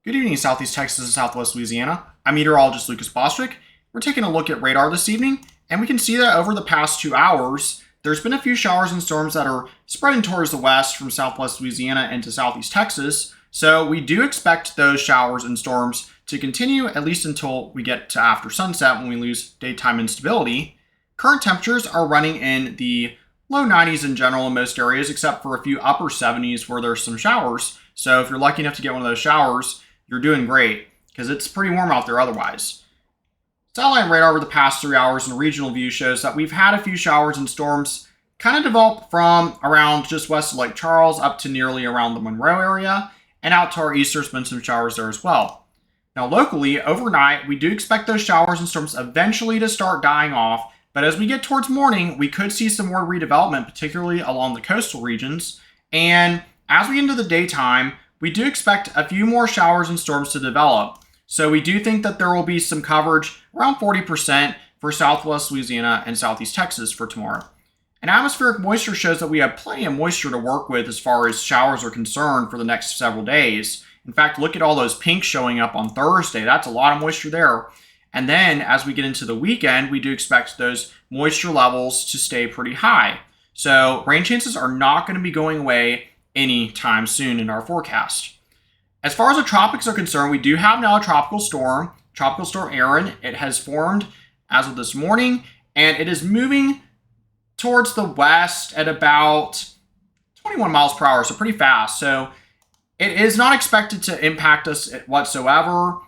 Good evening, Southeast Texas and Southwest Louisiana. I'm meteorologist Lucas Bostwick. We're taking a look at radar this evening, and we can see that over the past 2 hours, there's been a few showers and storms that are spreading towards the west from Southwest Louisiana into Southeast Texas. So we do expect those showers and storms to continue at least until we get to after sunset when we lose daytime instability. Current temperatures are running in the low 90s in general in most areas, except for a few upper 70s where there's some showers. So if you're lucky enough to get one of those showers, you're doing great because it's pretty warm out there otherwise. Satellite radar over the past 3 hours in a regional view shows that we've had a few showers and storms kind of develop from around just west of Lake Charles up to nearly around the Monroe area, and out to our east there's been some showers there as well. Now locally, overnight, we do expect those showers and storms eventually to start dying off, but as we get towards morning, we could see some more redevelopment, particularly along the coastal regions, and as we get into the daytime, we do expect a few more showers and storms to develop. So we do think that there will be some coverage around 40% for Southwest Louisiana and Southeast Texas for tomorrow. And atmospheric moisture shows that we have plenty of moisture to work with as far as showers are concerned for the next several days. In fact, look at all those pinks showing up on Thursday. That's a lot of moisture there. And then as we get into the weekend, we do expect those moisture levels to stay pretty high. So rain chances are not going to be going away anytime soon in our forecast. As far as the tropics are concerned, we do have now a Tropical Storm Erin. It has formed as of this morning, and it is moving towards the west at about 21 miles per hour, so pretty fast. So it is not expected to impact us whatsoever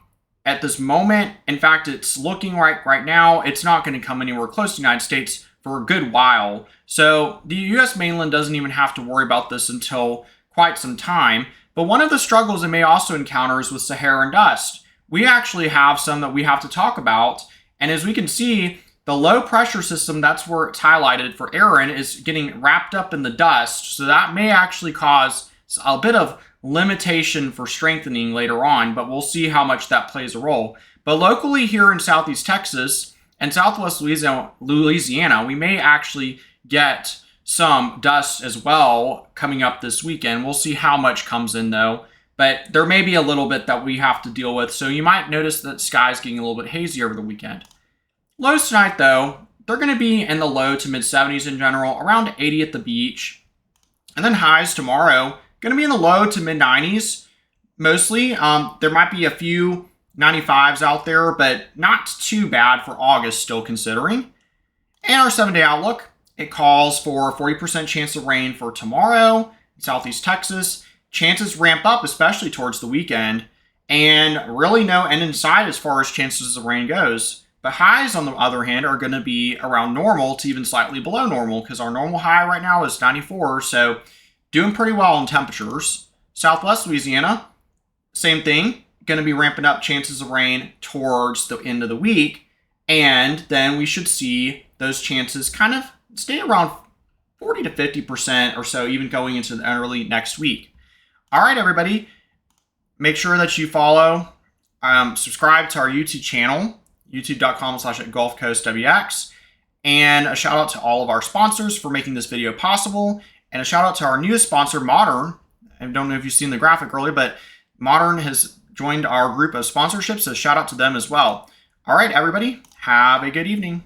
at this moment. In fact, it's looking right now, it's not going to come anywhere close to the United States for a good while. So the U.S. mainland doesn't even have to worry about this until quite some time. But one of the struggles it may also encounter is with Saharan dust. We actually have some that we have to talk about. And as we can see, the low pressure system, that's where it's highlighted for Erin, is getting wrapped up in the dust. So that may actually cause a bit of limitation for strengthening later on, but we'll see how much that plays a role. But locally here in Southeast Texas and Southwest Louisiana, we may actually get some dust as well coming up this weekend. We'll see how much comes in though, but there may be a little bit that we have to deal with. So you might notice that the sky's getting a little bit hazy over the weekend. Lows tonight though, they're going to be in the low to mid 70s in general, around 80 at the beach. And then highs tomorrow, going to be in the low to mid 90s mostly. There might be a few 95s out there, but not too bad for August still considering. And our 7-day outlook, it calls for a 40% chance of rain for tomorrow in Southeast Texas. Chances ramp up, especially towards the weekend, and really no end in sight as far as chances of rain goes. But highs, on the other hand, are going to be around normal to even slightly below normal, because our normal high right now is 94, so doing pretty well in temperatures. Southwest Louisiana, same thing, going to be ramping up chances of rain towards the end of the week, and then we should see those chances kind of stay around 40 to 50% or so, even going into the early next week. All right, everybody, make sure that you follow, subscribe to our YouTube channel, youtube.com/GulfCoastWX, and a shout out to all of our sponsors for making this video possible, and a shout out to our newest sponsor, Modern. I don't know if you've seen the graphic earlier, but Modern has joined our group of sponsorships, so shout out to them as well. All right, everybody, have a good evening.